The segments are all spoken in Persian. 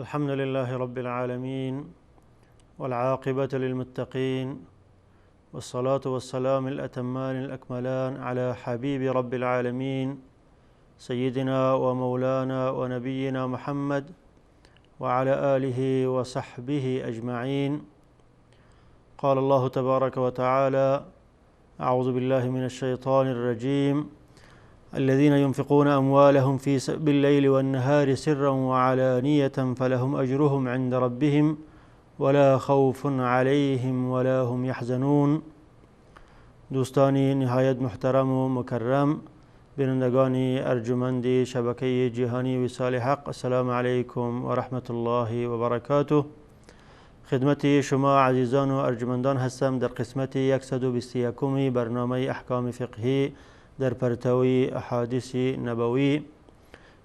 الحمد لله رب العالمين والعاقبة للمتقين والصلاة والسلام الأتمان الأكملان على حبيب رب العالمين سيدنا ومولانا ونبينا محمد وعلى آله وصحبه أجمعين. قال الله تبارك وتعالى: أعوذ بالله من الشيطان الرجيم: الذين ينفقون أموالهم بالليل والنهار سرا وعلانية فلهم أجرهم عند ربهم ولا خوف عليهم ولا هم يحزنون. دوستانی نهایت محترم و مکرم، بینندگان ارجمند شبکه جهانی وصال حق، السلام علیکم و رحمت الله و برکاته. خدمت شما عزیزان و ارجمندان هستم در قسمت 121 برنامه احکام فقهی در پرتوی احادیث نبوی.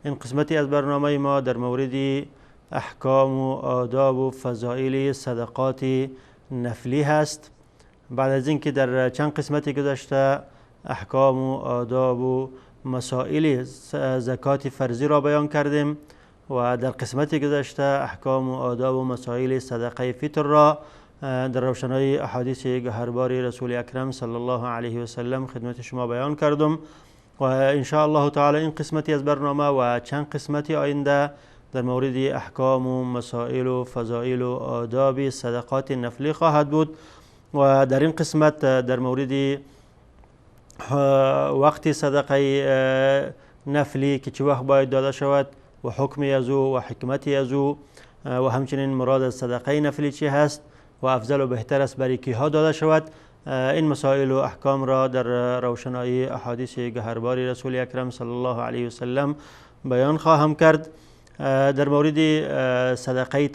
این قسمتی از برنامه ما در مورد احکام و آداب و فضائل صدقات نفلی هست. بعد از اینکه در چند قسمتی گذشته احکام و آداب و مسائل زکات فرضی را بیان کردیم و در قسمتی گذشته احکام و آداب و مسائل صدقه فطر را در روشنای احادیث گهربار رسول اکرم صلی الله علیه و سلم خدمت شما بیان کردم و ان شاء الله تعالی این قسمتی از برنامه و چند قسمتی آینده در مورد احکام و مسائل و فضائل و آداب صدقات نفلی خواهد بود. و در این قسمت در مورد وقت صدقه نفلی که چه وقت باید داده شود و حکمی از او و حکمتی از او و همچنین مراد از صدقه نفلی چی هست و افضل و بهتر است برای کیها داده شود، این مسائل و احکام را در روشنایی احادیث گهربار رسول اکرم صلی الله علیه و سلم بیان خواهم کرد. در مورد صدقه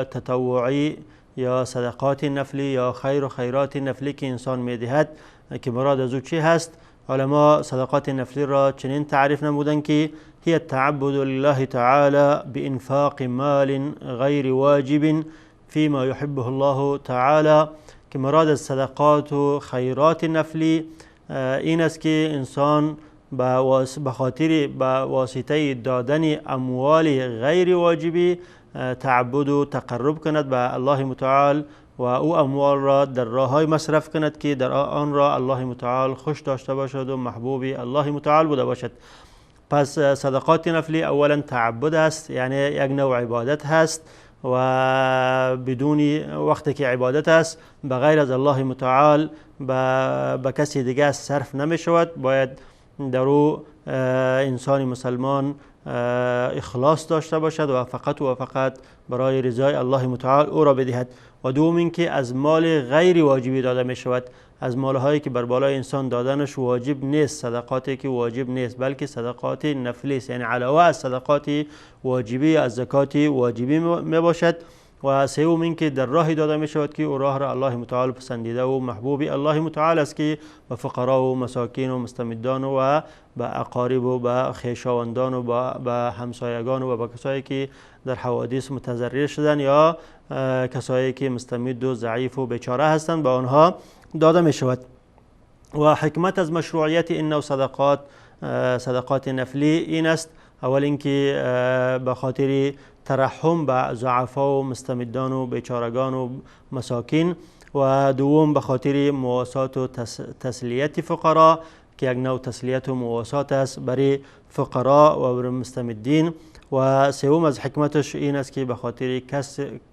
تطوعی یا صدقات نفلی یا خیر و خیرات نفلی که انسان میدهد که مراد از او چی هست، علما صدقات نفلی را چنین تعریف نمودند که هي التعبد لله تعالى بانفاق مال غیر واجب فيما يحبه الله تعالى، که مراد از صدقات و خیرات نفلی این است که انسان به خاطر به واسطه دادن اموال غیر واجبی تعبد و تقرب کند به الله متعال و او اموال را در راههای مصرف کند که در آن را الله متعال خوش داشته باشد و محبوب الله متعال بوده باشد. پس صدقات نفلی اولا تعبد است، یعنی یک نوع عبادت هست و بدون وقتی که عبادت است بغیر از الله متعال به کسی دیگه صرف نمی شود. باید در او انسان مسلمان اخلاص داشته باشد و فقط برای رضای الله متعال او را بدهد. و دوم اینکه از مال غیر واجبی داده می شود، از مالهایی که بر بالای انسان دادنش واجب نیست، صدقاتی که واجب نیست بلکه صدقات نفلی است، یعنی علاوه از صدقات واجبی از زکات واجبی می باشد. و سوم اینکه در راهی داده می شود که او راه را الله متعال پسندیده و محبوب الله متعال است که به فقرا و مساکین و مستمدان و به اقارب و به خویشاوندان و به همسایگان و به کسایی که در حوادث متضرر شدن یا کسایی که مستمد و ضعیف و بیچاره هستند به آنها داده می شود. و حکمت از مشروعیت این نوع صدقات نفلی این است: اول اینکه به خاطر ترحم به ضعفا و مستمدان و بیچارگان و مساکین، و دوم به خاطر مواسات و تسلیت فقرا که یک نوع تسلیت و مواسات است برای فقرا و برای مستمدین، و سوم از حکمتش این است که به خاطر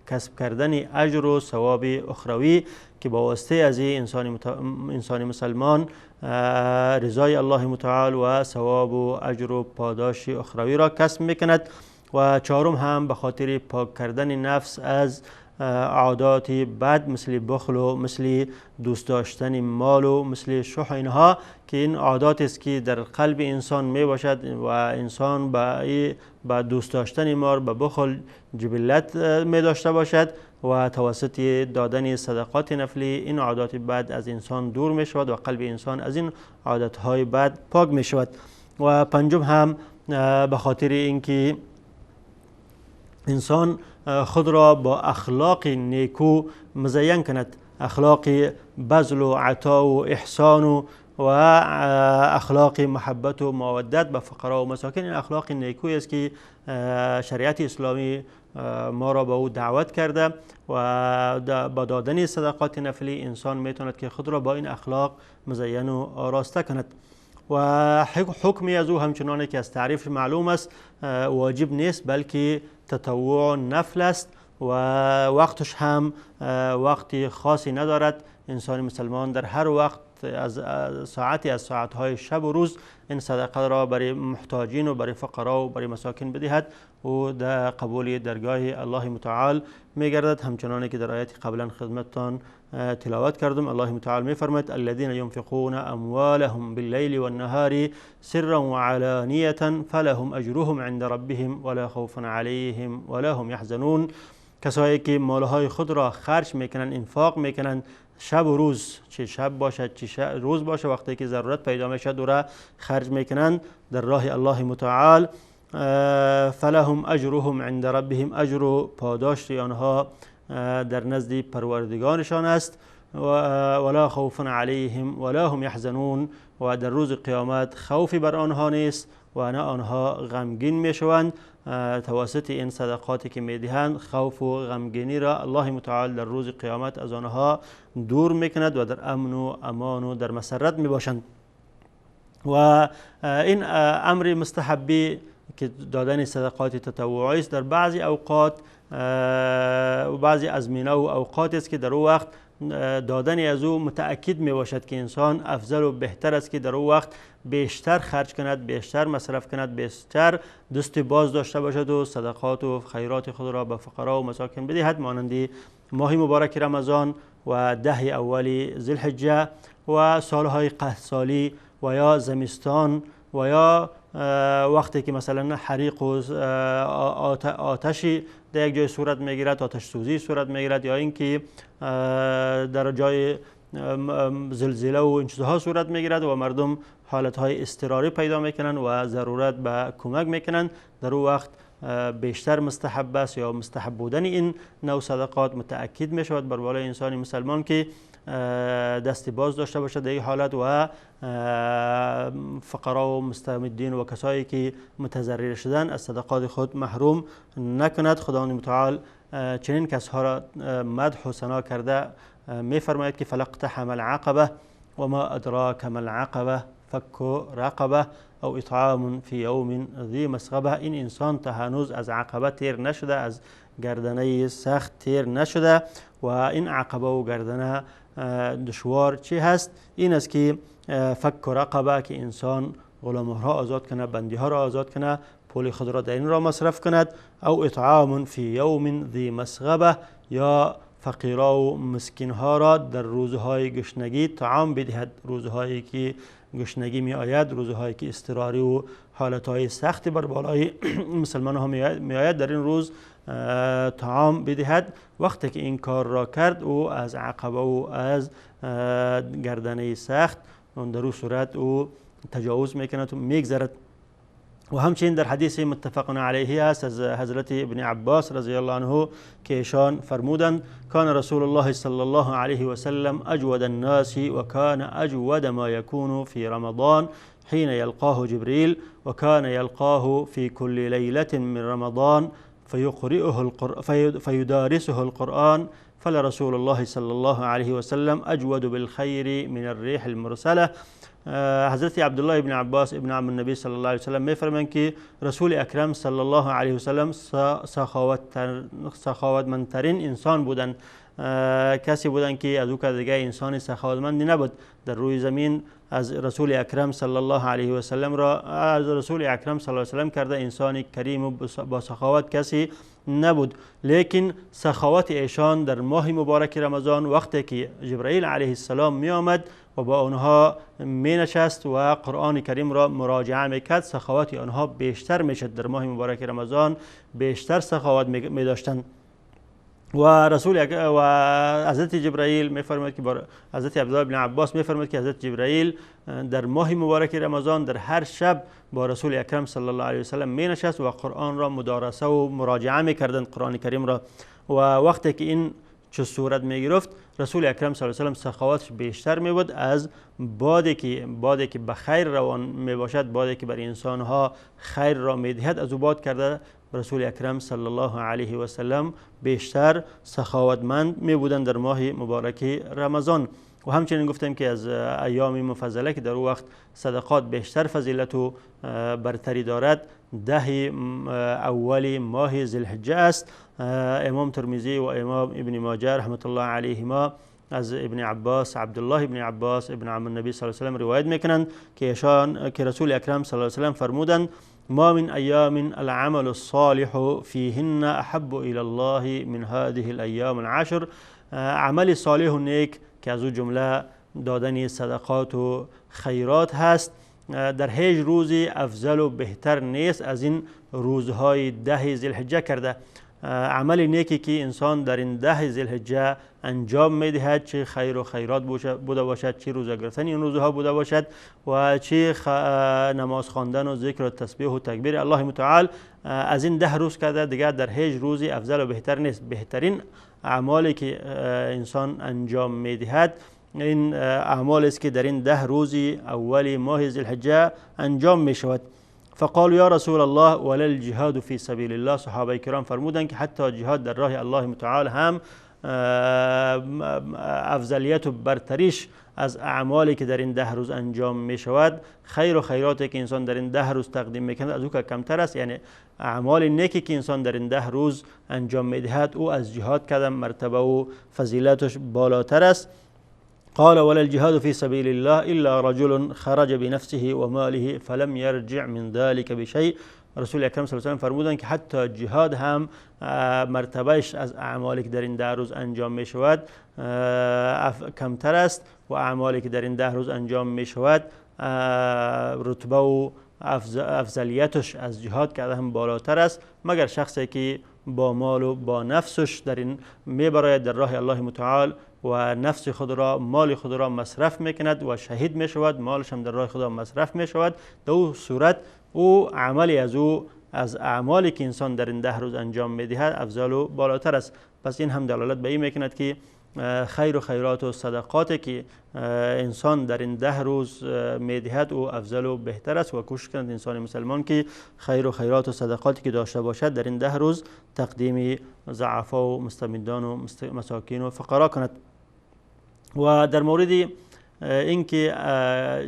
کسب کردن اجر و ثواب اخروی که با واسطه از انسان مسلمان رضای الله متعال و ثواب و اجر و پاداش اخروی را کسب میکند. و چهارم هم به خاطر پاک کردن نفس از عادات بد مثل بخل و مثل دوست داشتن مال و مثل شح، اینها که این عادات است که در قلب انسان می باشد و انسان با دوست داشتن مال به بخل جبلت می داشته باشد و توسط دادن صدقات نفلی این عادات بد از انسان دور می شود و قلب انسان از این عادت های بد پاک می شود. و پنجم هم به خاطر اینکه انسان خود را با اخلاق نیکو مزین کند، اخلاق بذل و عطا و احسان و اخلاق محبت و مودت به فقرا و مساکین. این اخلاق نیکویی است که شریعت اسلامی ما را به او دعوت کرده و با دادن صدقات نفلی انسان میتواند که خود را با این اخلاق مزین و آراسته کند. و حکمی از او همچنانه که از تعریف معلوم است واجب نیست بلکه تطوع نفل است و وقتش هم وقتی خاصی ندارد. انسان مسلمان در هر وقت از ساعتی از ساعتهای شب و روز این صدقه را برای محتاجین و برای فقرا و برای مساکین بدهد و در قبول درگاه الله متعال میگردد. همچنانه که در آیات قبلا خدمتتان تلاوت کردم، الله متعال میفرماید الذين ينفقون اموالهم بالليل والنهار سرا وعلانية فلهم اجرهم عند ربهم ولا خوف عليهم ولا هم يحزنون. کسایی که مالهای خود را خرج میکنند، انفاق میکنند شب و روز، چه شب باشد چه روز باشه، وقتی که ضرورت پیدا میشد او را خرج میکنند در راه الله متعال، فلهم اجرهم عند ربهم، اجر و پاداش آنها در نزد پروردگارشان است، ولا خوف علیهم ولا هم یحزنون، و در روز قیامت خوفی بر آنها نیست و نه آنها غمگین میشوند. توسط این صدقاتی که میدهند خوف و غمگینی را الله متعال در روز قیامت از آنها دور میکند و در امن و امان و در مسرت میباشند. و این امر مستحبی که دادن صدقات تطوعی است در بعضی اوقات و بعضی ازمینه و اوقات است که در او وقت دادن از او متأکد می باشد که انسان افضل و بهتر است که در او وقت بیشتر خرج کند، بیشتر مصرف کند، بیشتر دست باز داشته باشد و صدقات و خیرات خود را به فقرا و مساکین بدهد، مانند ماه مبارک رمضان و 10 اول ذوالحجه و سالهای قحطسالی و یا زمستان و یا وقتی که مثلا حریق و آتشی در یک جای صورت میگیرد، آتش سوزی صورت میگیرد، یا اینکه در جای زلزله و این چیزها صورت میگیرد و مردم حالتهای اضطراری پیدا میکنند و ضرورت به کمک میکنند، در اون وقت بیشتر مستحب است یا مستحب بودن این نوع صدقات متأکد می شود بر بالای انسان مسلمان که دست باز داشته باشد در این حالت و فقرا و مستمدین و کسایی که متضرر شدن از صدقات خود محروم نکند. خداوند متعال چنین کسها را مدح و ثنا کرده می فرماید که فلاقتحم العقبه و ما ادراک ما العقبه فک رقبه او اطعام فی یوم ذی مسغبه. این انسان تا هنوز از عقبه تیر نشده، از گردنه سخت تیر نشده و این عقبه و گردنه دشوار چی هست؟ این است که فک رقبه، که انسان غلامها را آزاد کنه، بندی ها را آزاد کنه، پول خود را در این را مصرف کند، او اطعام فی یوم ذی مسغبه، یا فقیرا و مسکین ها را در روزهای گشنگی طعام بدهد، روزهایی که گشنگی می آید، روزهایی که اضطراری و حالتهای سختی بر بالای مسلمان ها می آید، در این روز طعام بدهد. وقتی که این کار را کرد او از عقبه و از گردنه سخت در او صورت او تجاوز میکند و میگذرد. و همچنین در حدیث متفق علیه است از حضرت ابن عباس رضی الله عنه که ایشان فرمودند کان رسول الله صلی الله علیه و سلم اجود الناس و کان اجود ما یکون فی رمضان حين يلقاه جبريل وكان يلقاه في كل ليلة من رمضان فيدارسه القرآن فلرسول الله صلى الله عليه وسلم أجود بالخير من الريح المرسلة. حضرت عبدالله ابن عباس ابن عم النبی صلی الله علیه و سلم میفرمایند که رسول اکرم صلی الله علیه و سلم سخاوتمندترین انسان بودند، کسی بودند که از او که دیگه انسان سخاوتمندی نبود در روی زمین از رسول اکرم صلی الله علیه و سلم را از رسول اکرم صلی الله علیه و سلم کرده انسان کریم و با سخاوت کسی نبود. لیکن سخاوت ایشان در ماه مبارک رمضان وقتی که جبرائیل علیه السلام می آمد و با آنها می نشست و قرآن کریم را مراجعه می کرد، سخاوت آنها بیشتر می شد. در ماه مبارک رمضان بیشتر سخاوت می داشتند. و حضرت جبرائیل میفرماید که حضرت عبدالله بن عباس میفرماید که حضرت جبرائیل در ماه مبارک رمضان در هر شب با رسول اکرم صلی الله علیه و سلم می نشست و قرآن را مدارسه و مراجعه میکردند، قرآن کریم را. و وقتی که این چه صورت می گرفت رسول اکرم صلی الله علیه و سلم سخاوتش بیشتر می بود از بادی که به خیر روان می باشد، بادی که بر انسان ها خیر را می دهد، از او باد کرده رسول اکرم صلی الله علیه و سلم بیشتر سخاوتمند می بودند در ماه مبارک رمضان. و همچنین گفتیم که از ایام مفضله که در او وقت صدقات بیشتر فضیلت و برتری دارد 10 اول ماه ذوالحجه است. امام ترمذی و امام ابن ماجه رحمت الله علیهما از ابن عباس، عبدالله ابن عباس ابن عم النبی صلی الله علیه و سلم روایت میکنند که رسول اکرم صلی الله علیه و سلم فرمودند ما من ایام العمل الصالح فیهن احب الی الله من هذه الایام العشر. عمل صالح و نیک که از او جمله دادن صدقات و خیرات هست در هیچ روزی افضل و بهتر نیست از این روزهای 10 ذوالحجه کرده. عمل نیکی که انسان در این 10 ذوالحجه انجام میدهد، چه خیر و خیرات بوده باشد، چه روزه گرفتن این روزها بوده باشد و چه نماز خواندن و ذکر و تسبیح و تکبیر الله متعال، از این 10 روز کرده دیگر در هیچ روزی افضل و بهتر نیست. بهترین اعمالی که انسان انجام میدهد این اعمال است که در این 10 روزی اول ماه ذوالحجه انجام می شود. فقال یا رسول الله ولا الجهاد فی سبیل الله. صحابه کرام فرمودند که حتی جهاد در راه الله متعال هم افضلیت و برتریش از اعمالی که در این 10 روز انجام می شود، خیر و خیراتی که انسان در این 10 روز تقدیم میکند از او که کمتر است. یعنی اعمال نیکی که انسان در این 10 روز انجام میدهد او از جهاد کردن مرتبه و فضیلتش بالاتر است. قال ولا الجهاد في سبيل الله الا رجل خرج بنفسه وماله فلم يرجع من ذلك بشيء. رسول اکرم صلی الله علیه و سلم فرمودند که حتی جهاد هم مرتبهش از اعمالی که در این 10 روز انجام می شود کمتر است و اعمالی که در این 10 روز انجام می شود رتبه و افضلیتش از جهاد کرده هم بالاتر است، مگر شخصی که با مال و با نفسش در این میبراید در راه الله متعال و نفس خود را، مال خود را مصرف میکند و شهید می شود، مالش هم در راه خدا مصرف می شود. در او صورت او عملی از او از اعمالی که انسان در این 10 روز انجام میدهد افضل و بالاتر است. پس این هم دلالت به این میکند که خیر و خیرات و صدقاتی که انسان در این 10 روز میدهد او افضل و بهتر است و کوشش کند انسان مسلمان که خیر و خیرات و صدقاتی که داشته باشد در این 10 روز تقدیم ضعفا و مستمدان و مساکین و فقرا کند. و در مورد اینکه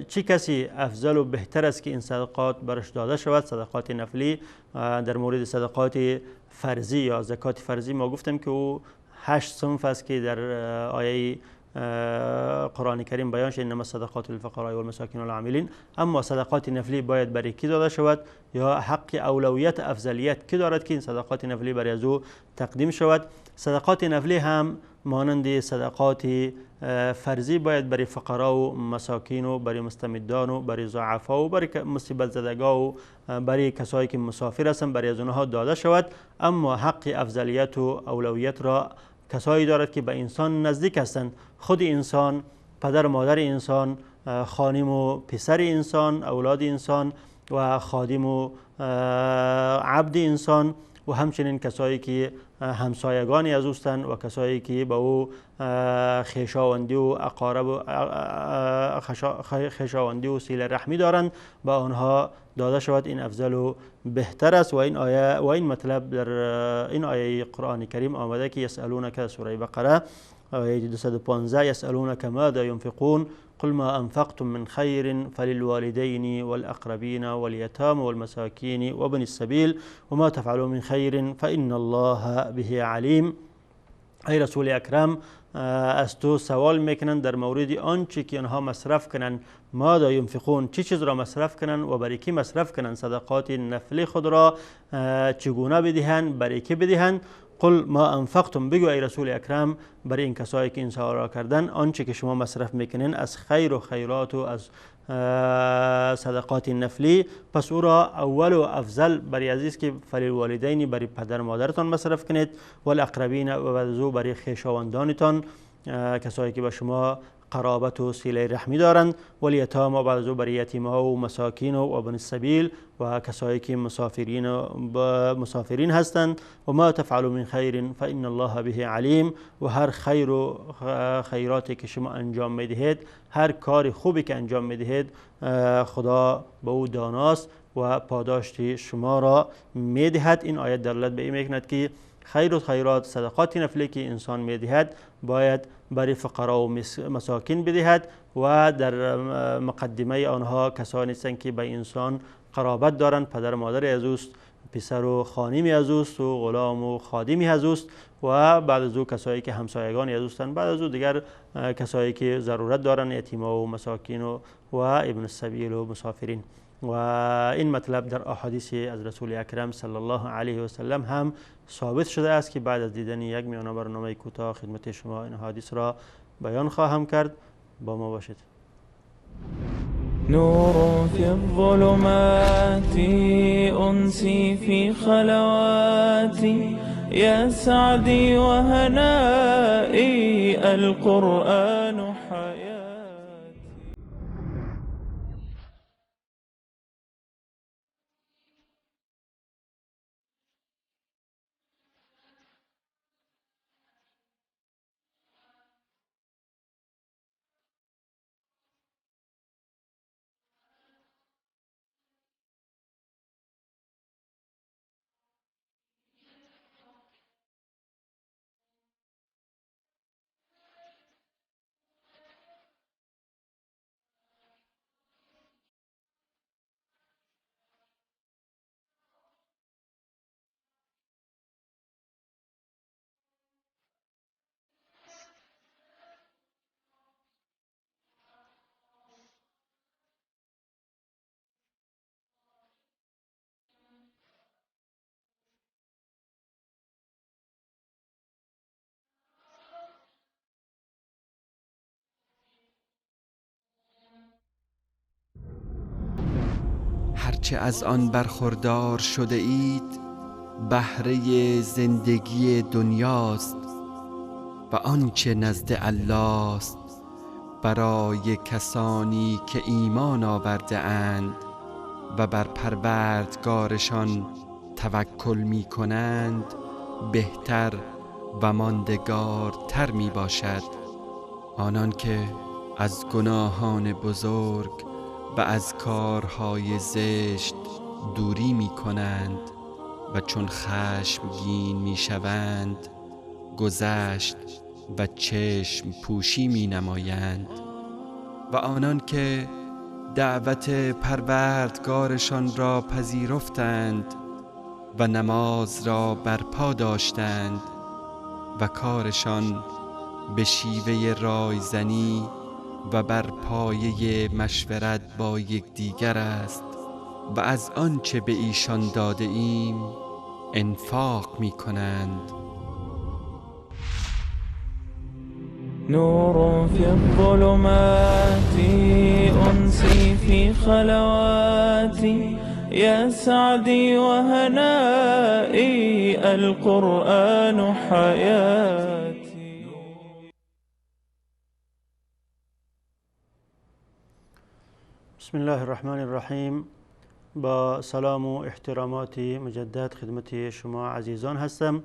چه کسی افضل و بهتر است که این صدقات برش داده شود، صدقات نفلی، در مورد صدقات فرضی یا زکات فرضی ما گفتم که او 8 صنف است که در آیه قرآن کریم بیان شد انما الصدقات للفقراء والمساکین والعاملین. اما صدقات نفلی باید برای کی داده شود یا حق اولویت افضلیت کی دارد که این صدقات نفلی برای از او تقدیم شود؟ صدقات نفلی هم مانند صدقات فرضی باید برای فقرا و مساکین و برای مستمدان و برای ضعفا و برای مصیبت زدگان و برای کسایی که مسافر هستند برای از اونها داده شود. اما حق افضلیت و اولویت را کسایی دارد که به انسان نزدیک هستند، خود انسان، پدر و مادر انسان، خانم و پسر انسان، اولاد انسان و خادم و عبد انسان و همچنین کسایی که همسایگانی از اوستند و کسایی که به او خویشاوندی و اقارب و خویشاوندی و صله رحمی دارند با آنها داده شود. این افضل و بهتر است. و این آیه و این مطلب در این آیه قرآن کریم آمده که یسألونک، سوره بقره آیه 215، یسألونک ماذا ينفقون قل ما انفقتم من خير فللوالدين والأقربين واليتامى والمساكين وابن السبيل وما تفعلوا من خير فإن الله به عليم. ای رسول اکرم از تو سوال میکنن در مورد آنچه که آنها مصرف کنن، ماذا ينفقون، چه چیز را مصرف کنن و برای کی مصرف کنن، صدقات نفلی خود را چگونه بدهند، برای کی بدهند. قل ما انفقتم، بگو ای رسول اکرم برای این کسایی که این سوال را کردن آنچه که شما مصرف میکنین از خیر و خیرات و از صدقات نفلی، پس او را اول و افضل برای عزیز که فللوالدین، برای پدر مادرتان مصرف کنید، والاقربین و بعد برای خویشاوندانتان، کسایی که به شما قرابت و صله رحمی دارند، والیتام و بعد برای یتیم‌ها و مساکین و ابن السبیل و کسایی که مسافرین هستند. و ما تفعلوا من خیر فإن الله به علیم، و هر خیر و خیراتی که شما انجام میدهید، هر کار خوبی که انجام میدهید خدا به او داناست و و پاداشت شما را میدهد. این آیت دلالت به این میکند که خیر و خیرات، صدقات نفلی که انسان میدهد باید برای فقرا و مساکین بدهد و در مقدمه آنها کسانی هستند که به انسان قرابت دارند، پدر و مادر از اوست، پسر و خانمی از اوست و غلام و خادمی از اوست و بعد از او کسایی که همسایگان از اوستند، بعد از او دیگر کسایی که ضرورت دارند، یتیما و مساکین و ابن السبیل و مسافرین. و این مطلب در احادیث از رسول اکرم صلی الله علیه و سلم هم ثابت شده است که بعد از دیدن یک میانه برنامه کوتاه خدمت شما این حدیث را بیان خواهم کرد. با ما باشید. نور في الظلمات أنسي في خلواتي يا سعدي وهنائي القرآن حياتي. هرچه از آن برخوردار شده اید بهره زندگی دنیاست و آنچه نزد الله است برای کسانی که ایمان آورده اند و بر پروردگارشان توکل می کنند بهتر و ماندگارتر می باشد. آنان که از گناهان بزرگ و از کارهای زشت دوری می کنند و چون خشمگین می شوند گذشت و چشم پوشی می نمایند و آنان که دعوت پروردگارشان را پذیرفتند و نماز را برپا داشتند و کارشان به شیوه رایزنی و بر پایه مشورت با یکدیگر است و از آنچه به ایشان داده ایم انفاق می کنند. نور في الظلمات أنسي في خلواتي يا سعدي وهنائي القرآن حياتي. بسم الله الرحمن الرحیم. با سلام و احترامات مجدد خدمت شما عزیزان هستم.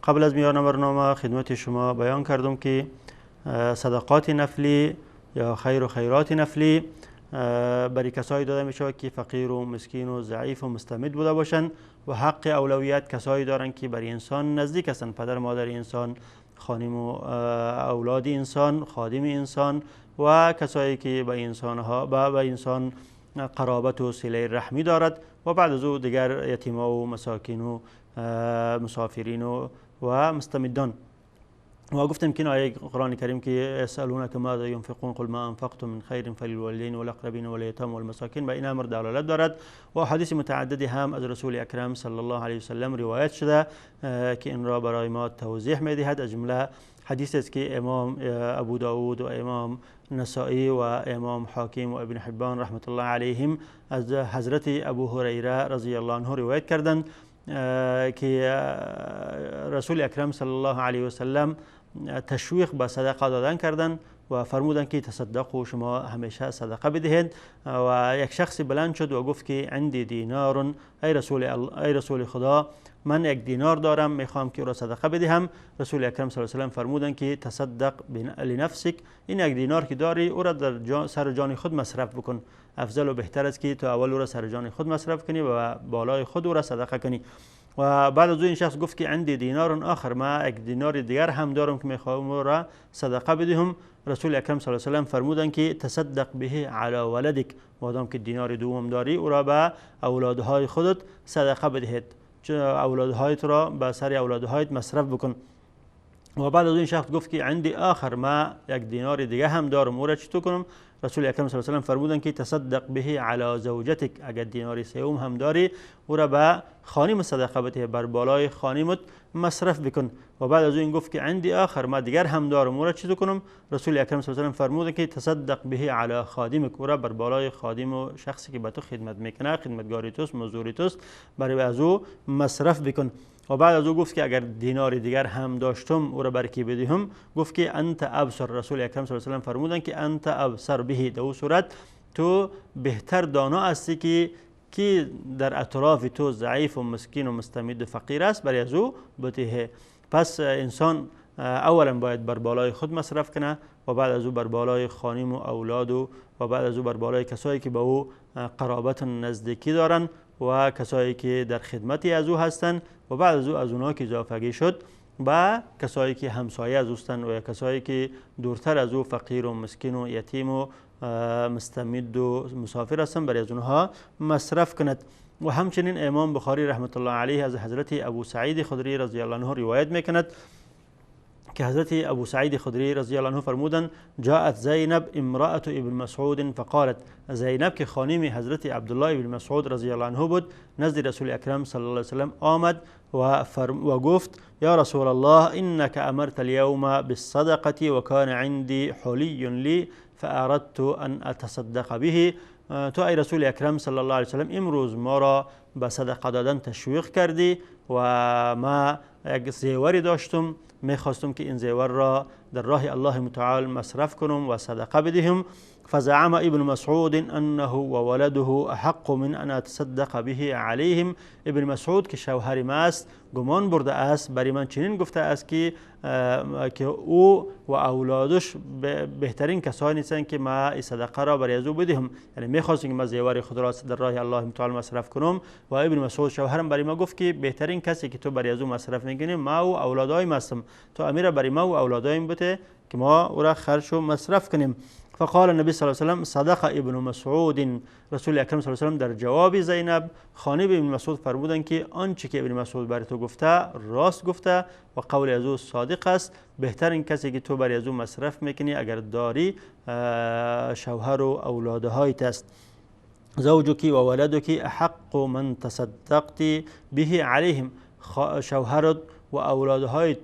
قبل از میان برنامه خدمت شما بیان کردم که صدقات نفلی یا خیر و خیرات نفلی برای کسایی داده می شود که فقیر و مسکین و ضعیف و مستمد بوده باشند و حق اولویت کسایی دارند که برای انسان نزدیک هستند، پدر مادر انسان، خانم و اولاد انسان، خادم انسان و کسایی که به انسان قرابت و صله رحمی دارد و بعد از او دیگر یتیما و مساکین و مسافرین و مستمدان. و گفتم که این آیه قرآن کریم که یسألونک ماذا ينفقون قل ما انفقتم من خیر فللوالدین والاقربین والیتام والمساکین، به این امر دلالت دارد و حدیث متعددی هم از رسول اکرم صلی الله علیه و سلم روایت شده که این را برای ما توضیح می‌دهد. از جمله حدیثی است که امام ابو داود و امام نسائی و امام حاکم و ابن حبان رحمت الله علیهم از حضرت ابو هریره رضی الله عنه روایت کردند که رسول اکرم صلی الله علیه و سلم تشویق به صدقه دادن کردند و فرمودند که تصدقوا، شما همیشه صدقه بدهید. و یک شخصی بلند شد و گفت که عندي دینار، ای رسول خدا، من یک دینار دارم، میخوام که او را صدقه بدهم. رسول اکرم صلی الله علیه و سلم فرمودند که تصدق لنفسک، این یک دینار که داری او را در سر جان خود مصرف بکن. افضل و بهتر است که تو اول او را سر جان خود مصرف کنی و بالای خود او را صدقه کنی. و بعد از این شخص گفت که عندي دینار آخر، ما یک دینار دیگر هم دارم که میخواهم او را صدقه بدهم. رسول اکرم صلی الله علیه و سلم فرمودند که تصدق به علی ولدک، مادام که دینار دوم داری او را به اولادهای خودت صدقه بدهید، اولادهایت را به سر اولادهایت مصرف بکن. و بعد از این شخص گفت که عندي آخر، ما یک دینار دیگه هم دارم، او را چطور کنم؟ رسول اکرم صلی الله علیه و سلم فرمودند که تصدق به علی زوجتک، اگر دینار سوم هم داری او را به خانم صدقه بده، بر بالای خانمت مصرف بکن. و بعد از این گفت که عندي آخر، ما دیگر هم دارم، او را چطور کنم؟ رسول اکرم صلی الله علیه و سلم فرمودند که تصدق به علی خادمک، او را بر بالای خادم و شخصی که به تو خدمت میکنه، خدمتگاری توست، مزدوری توست، برای از او مصرف بکن. و بعد از او گفت که اگر دینار دیگر هم داشتم او را بر کی بدهم؟ گفت که انت ابصر. رسول اکرم صلی الله علیه و سلم فرمودند که انت ابصر به، در او صورت تو بهتر دانا هستی که در اطراف تو ضعیف و مسکین و مستمید و فقیر است، برای از او بده. پس انسان اولا باید بر بالای خود مصرف کنه و بعد از او بر بالای خانم و اولاد و بعد از او بر بالای کسایی که به او قرابت و نزدیکی دارن و کسایی که در خدمتی از او هستند و بعد از او از اونها که اضافگی شد با کسایی که همسایه از اوستند و کسایی که دورتر از او فقیر و مسکین و یتیم و مستمد و مسافر هستند، برای از اونها مصرف کند. و همچنین امام بخاری رحمت الله علیه از حضرت ابو سعید خدری رضی الله عنه روایت میکند که حضرت ابو سعید خدری رضی الله عنه فرمودند جاءت زینب امرأة ابن مسعود فقالت، زینب که خانم حضرت عبدالله ابن مسعود رضی الله عنه بود نزد رسول اکرم صلی الله علیه و سلم آمد و گفت یا رسول الله انك امرت اليوم بالصدقه وكان عندي حلي لي فاردت ان اتصدق به. تو ای رسول اکرم صلی الله علیه و سلم امروز ما را به صدقه دادن تشویق کردی و ما یک زیوری داشتم، میخواستم که این زیور را در راه الله متعال مصرف کنم و صدقه بدهم. فزعم ابن مسعود انه وولده احق من ان اتصدق به علیهم. ابن مسعود که شوهر ما است گمان برده است، برای من چنین گفته است که او و اولادش بهترین کسانی هستند که ما این صدقه را برای او بدهم. یعنی میخواستم که ما زیور خود را در راه الله متعال مصرف کنم و ابن مسعود شوهرم برای ما گفت که بهترین کسی که تو برای او مصرف میکنی ما و اولادایم هستم، تو امیر برای ما و اولادایم بده که ما او را خرج و مصرف کنیم. فقال النبی صلی الله علیه و سلم صدق ابن مسعود. رسول اکرم صلی الله علیه و سلم در جواب زینب خانم ابن مسعود فرمودند که آنچه که ابن مسعود برای تو گفته راست گفته و قول از او صادق است. بهترین کسی که تو برای از او مصرف میکنی اگر داری شوهر و اولادهایت است. زوجك و ولدك احق من تصدقت به علیهم. شوهرت و اولادهایت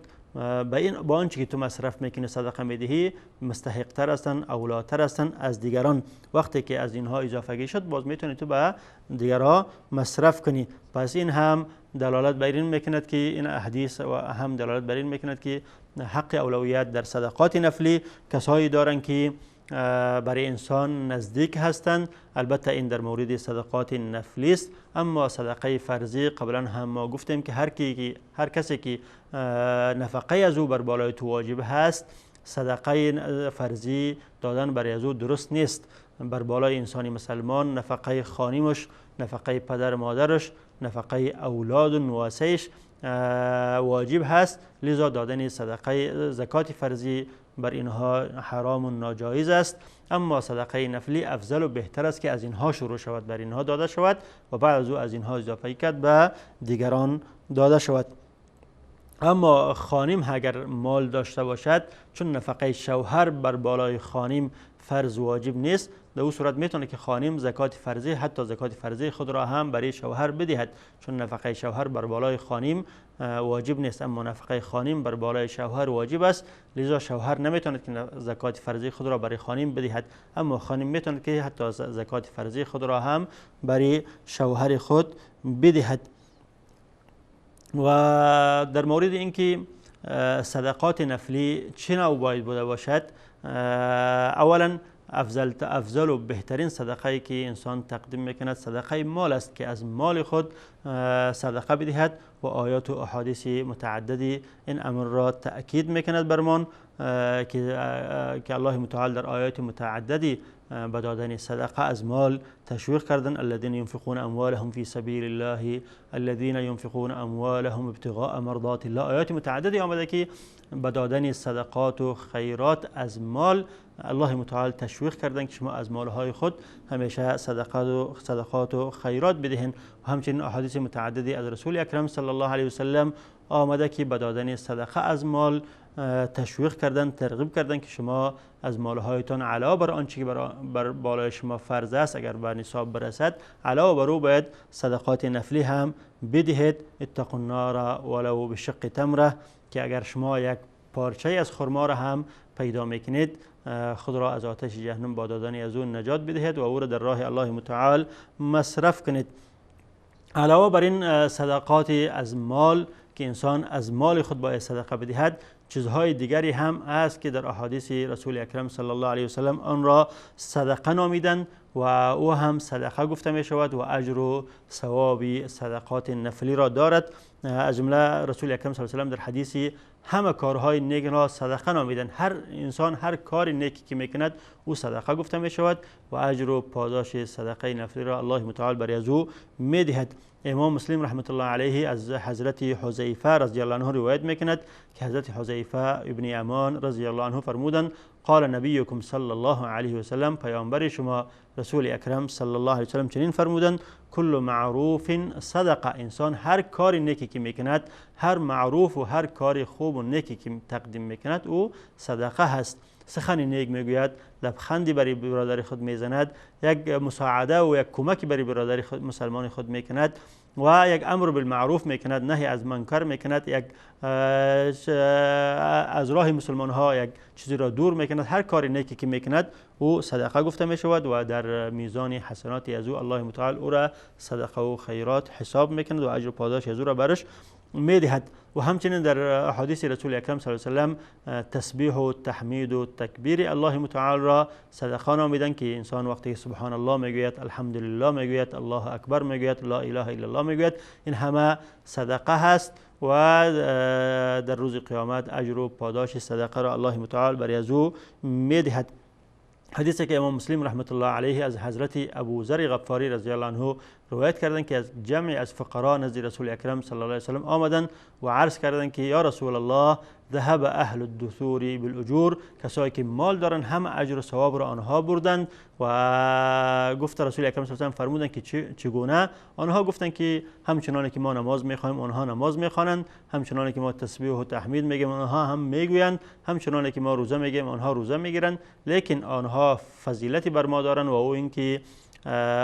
با آنچه که تو مصرف میکنی صدقه میدهی مستحق تر هستن، اولادتر هستن از دیگران. وقتی که از اینها اضافگی شد باز میتونی تو به دیگرها مصرف کنی. پس این هم دلالت بر این میکند که این حدیث و هم دلالت بر این میکند که حق اولویت در صدقات نفلی کسایی دارن که برای انسان نزدیک هستند. البته این در مورد صدقات نفلی است، اما صدقه فرضی قبلا هم ما گفتیم که هر کسی که نفقه از او بر بالای تو واجب هست صدقه فرضی دادن برای از او درست نیست. بر بالای انسانی مسلمان نفقه خانمش، نفقه پدر مادرش، نفقه اولاد و نواسیش واجب هست، لذا دادن صدقه زکات فرضی بر اینها حرام و ناجایز است. اما صدقه نفلی افضل و بهتر است که از اینها شروع شود، بر اینها داده شود و بعد از او از اینها اضافه کرد به دیگران داده شود. اما خانم اگر مال داشته باشد، چون نفقه شوهر بر بالای خانم فرض واجب نیست، در او صورت میتونه که خانم زکات فرضی، حتی زکات فرضی خود را هم برای شوهر بدهد، چون نفقه شوهر بر بالای خانم واجب نیست، اما نفقه خانم بر بالای شوهر واجب است. لذا شوهر نمیتونه که زکات فرضی خود را برای خانم بدهد، اما خانم میتونه که حتی زکات فرضی خود را هم برای شوهر خود بدهد. و در مورد اینکه صدقات نفلی چه نوع باید بوده باشد، اولا افضل و بهترین صدقه که انسان تقدیم میکند صدقه مال است که از مال خود صدقه بدهد و آیات و احادیث متعددی این امر را تأکید میکند برمان که الله متعال در آیات متعددی به دادن صدقه از مال تشویق کردن. الذين ينفقون اموالهم في سبيل الله الذين ينفقون اموالهم ابتغاء مرضات الله. آیات متعددی آمده که به دادن صدقات و خیرات از مال الله متعال تشویق کردن که شما از مالهای خود همیشه صدقات و خیرات بدهین. و همچنین احادیث متعددی از رسول اکرم صلی الله علیه و سلم آمده که به دادن صدقه از مال تشویق کردن، ترغیب کردن که شما از مالهایتان علاوه بر آنچه که بر بالای شما فرض است اگر به نصاب برسد علاوه بر او باید صدقات نفلی هم بدهید. اتقوا النار ولو بشق تمره، که اگر شما یک پارچه از خرما را هم پیدا میکنید خود را از آتش جهنم با دادن از اون نجات بدهید و او را در راه الله متعال مصرف کنید. علاوه بر این صدقات از مال که انسان از مال خود باید صدقه بدهد، چیزهای دیگری هم است که در احادیث رسول اکرم صلی الله علیه و سلم آن را صدقه نامیدند و او هم صدقه گفته می شود و اجر و ثواب صدقات نفلی را دارد. از جمله رسول اکرم صلی الله علیه و سلم در حدیثی همه کارهای نیک را صدقه نامیدند. هر انسان هر کار نیکی که میکند او صدقه گفته می شود و اجر و پاداش صدقه نفلی را الله متعال برای از او میدهد. امام مسلم رحمت الله علیه از حضرت حذیفه رضی الله عنه روایت میکند که حضرت حذیفه ابن یمان رضی الله عنه فرمودند قال نبیکم صلی الله علیه و سلم، پیامبر شما رسول اکرم صلی الله علیه و سلم چنین فرمودند کل معروف صدقه. انسان هر کاری نیکی که میکند، هر معروف و هر کار خوب و نیکی که تقدیم میکند او صدقه هست. سخنی نیک میگوید، لبخندی برای برادر خود میزند، یک مساعده و یک کمکی برای برادر خود مسلمان خود میکند و یک امر بالمعروف میکند، نهی از منکر میکند، یک از راه مسلمان ها یک چیزی را دور میکند. هر کاری نیکی که میکند او صدقه گفته میشود و در میزان حسنات از او الله متعال او را صدقه و خیرات حساب میکند و اجر و پاداش از او را برش میدهد. و همچنین در احادیث رسول اکرم صلی الله علیه و سلم تسبیح و تحمید و تکبیر الله متعال را صدقه نامیدند که انسان وقتی سبحان الله میگوید، الحمدلله میگوید، الله اکبر میگوید، لا اله الا الله میگوید، این همه صدقه هست و در روز قیامت اجر و پاداش صدقه را الله متعال برای از او میدهد. حدیثی که امام مسلم رحمت الله علیه از حضرت ابو ذر غفاری رضی الله عنه روایت کردند که از جمعی از فقرا نزد رسول اکرم صلی الله علیه و سلم آمدند و عرض کردند که یا رسول الله ذهب اهل الدثور بالاجور، کسایی که مال دارند همه اجر و ثواب را آنها بردند. و گفت رسول اکرم صلی الله علیه و سلم فرمودند که چگونه؟ آنها گفتند که همچنانی که ما نماز میخوایم آنها نماز میخوانند، همچنانی که ما تسبیح و تحمید میگیم آنها هم میگویند، همچنانی که ما روزه میگیم آنها روزه میگیرند، لیکن آنها فضیلتی بر ما دارند و او اینکه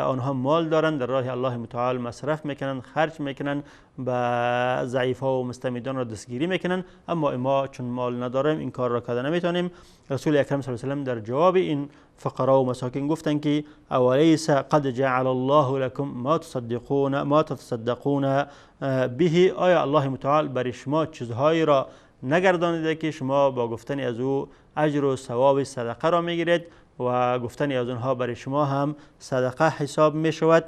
آنها مال دارند در راه الله متعال مصرف میکنند، خرج میکنند، به ضعیف ها و مستمیدان را دستگیری میکنند، اما ما چون مال نداریم این کار را کردن نمیتونیم. رسول اکرم صلی الله علیه و سلم در جواب این فقرا و مساکین گفتند که اولیس قد جعل الله لكم ما تتصدقون به، آیا الله متعال برای شما چیزهایی را نگردانیده که شما با گفتن از او اجر و ثواب صدقه را میگیرید و گفتن از آنها برای شما هم صدقه حساب می شود؟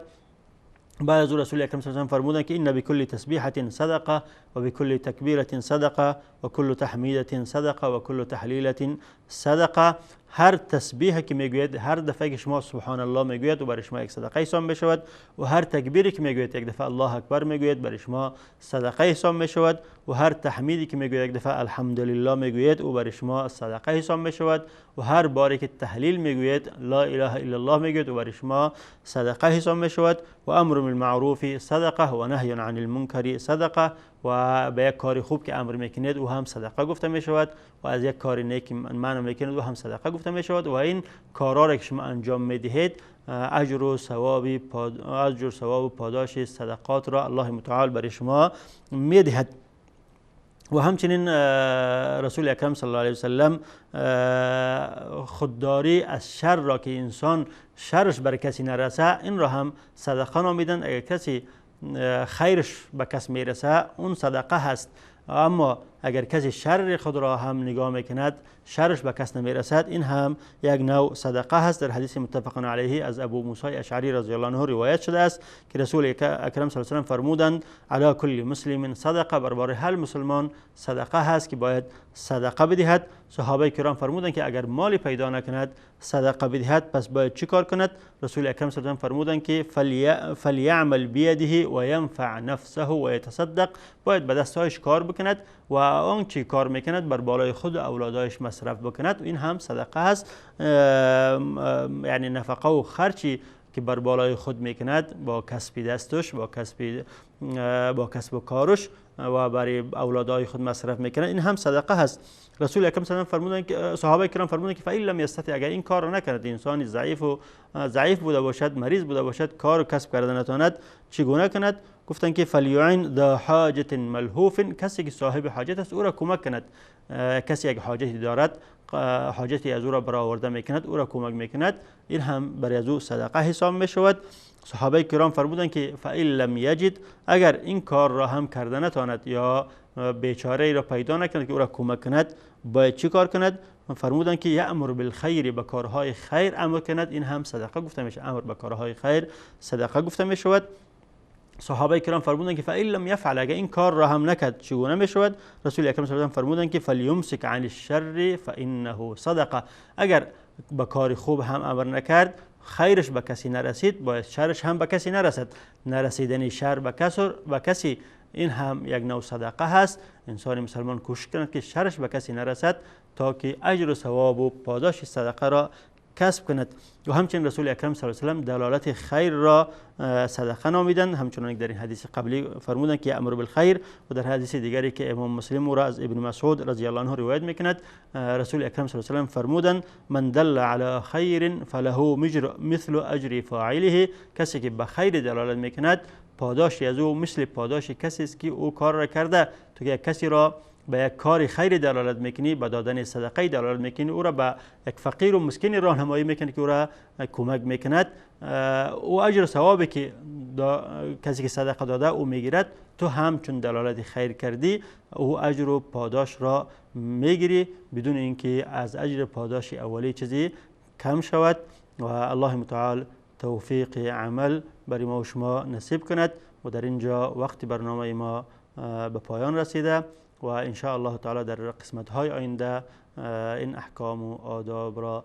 بعد از رسول اکرم صلی الله علیه و آله فرمودند که ان بكل تسبیحه صدقه و بكل تکبیره صدقه و كل تحمیده صدقه و كل تحلیله صدقه. هر تسبیح که میگوید، هر دفعه که شما سبحان الله میگوید و برای شما یک صدقه حساب می شود و هر تکبیری که میگوید یک دفعه الله اکبر میگوید برای شما صدقه حساب می شود و هر تحمیدی که میگوید یک دفعه الحمدلله میگوید او برای شما صدقه حساب می شود و هر باری که تهلیل میگوید لا اله الا الله میگوید و برای شما صدقه حساب می شود. و امر بالمعروف صدقه و نهی عن المنکر صدقه، و به یک کار خوب که امر میکنید او هم صدقه گفته می شود و از یک کار نیک منع میکنید او هم صدقه گفته می شود و این کارا را که شما انجام میدهید اجر و ثواب و پاداش صدقات را الله متعال برای شما میدهد. و همچنین رسول اکرم صلی الله علیه و سلم خودداری از شر را که انسان شرش بر کسی نرسه این را هم صدقه نامیدند. اگر کسی خیرش به کس میرسه اون صدقه هست، اما اگر کسی شر خود را هم نگاه میکند شرش به کس نمیرسد، این هم یک نوع صدقه هست. در حدیث متفق علیه از ابو موسی اشعری رضی الله عنه روایت شده است که رسول اکرم صلی الله علیه و سلم فرمودند علی کل مسلم صدقه، بر بار هر مسلمان صدقه هست که باید صدقه بدهد. صحابه کرام فرمودند که اگر مالی پیدا نکند صدقه بدهد پس باید چی کار کند؟ رسول اکرم صلی الله علیه و سلم فرمودند که فلیعمل بیده و ینفع نفسه و یتصدق، باید به دستایش کار بکند و آن چی کار میکند بر بالای خود و اولادایش مصرف بکند. این هم صدقه هست. یعنی نفقه و خرچی که بر بالای خود میکند با کسب دستش، با کسب و کارش و برای اولادای خود مصرف میکنه، این هم صدقه هست. رسول اکرم صلی الله علیه و فرمودند که صحابه کرام فرمودند که فإن لم یستطع، اگر این کار را نکند، انسانی ضعیف بوده باشد، مریض بوده باشد، کار و کسب کردن نتواند، چگونه کند؟ گفتند که فلیعن ذا حاجت ملهوف، کسی که صاحب حاجت است او را کمک کند. کسی یک حاجتی دارد، حاجتی از او را برآورده میکند، او را کمک میکند، این هم برای از او صدقه حساب میشود. صحابه کرام فرمودند که فإن لم یجد، اگر این کار را هم کرده نتواند یا بیچاره ای را پیدا نکند که او را کمک کند، باید چی کار کند؟ فرمودند که یأمر بالخیر، به کارهای خیر امر کند، این هم صدقه گفته میشه. امر به کارهای خیر صدقه گفته میشود. صحابه کرام فرمودند که فإن لم یفعل، اگر این کار را هم نکرد چگونه میشود؟ رسول اکرم صلی الله علیه و فرمودند که فلیمسک عن الشر فإنه صدقه، اگر به کار خوب هم امر نکرد، خیرش به کسی نرسید، باید شرش هم به کسی نرسد. نرسیدن شر به کسی این هم یک نوع صدقه هست. انسان مسلمان کوشش کند که شرش به کسی نرسد تا که اجر و ثواب و پاداش صدقه را کسب کند. و همچنین رسول اکرم صلی الله علیه و سلم دلالت خیر را صدقه نامیدند، همچنان در این حدیث قبلی فرمودند که امر بالخیر، و در حدیث دیگری که امام مسلم او را از ابن مسعود رضی الله عنه روایت میکند، رسول اکرم صلی الله علیه و سلم فرمودند من دل علی خیر فله مثل اجر فاعله، کسی که به خیر دلالت میکند پاداشی از او مثل پاداش کسی است که او کار را کرده. تو که کسی را به یک کار خیر دلالت میکنی، به دادن صدقه دلالت میکنی، او را به یک فقیر و مسکین راهنمایی میکنی که او را کمک میکند، او اجر ثوابی که کسی که صدقه داده او میگیرد، تو هم چون دلالت خیر کردی او اجر و پاداش را میگیری بدون اینکه از اجر پاداش اولی چیزی کم شود. و الله متعال توفیق عمل برای ما و شما نصیب کند. و در اینجا وقت برنامه ما به پایان رسیده و ان شاء الله تعالی در قسمت های آینده این احکام و آداب را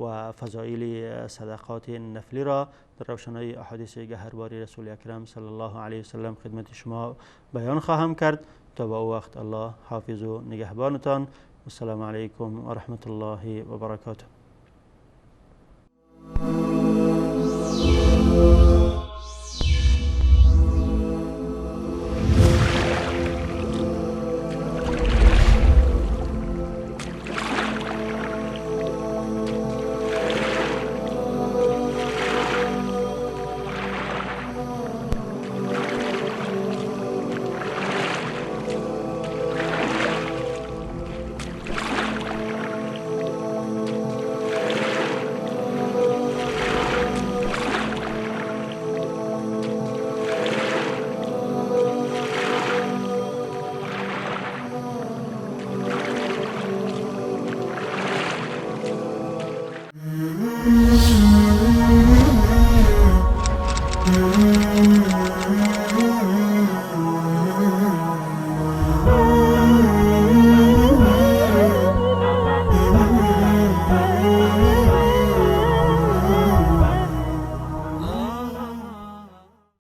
و فضائل صدقات نفلی را در روشنای احادیث گهرباری رسول اکرم صلی الله علیه و سلم خدمت شما بیان خواهم کرد. تا به وقت الله حافظ و نگهبانتان. السلام علیکم و رحمت الله و برکاته.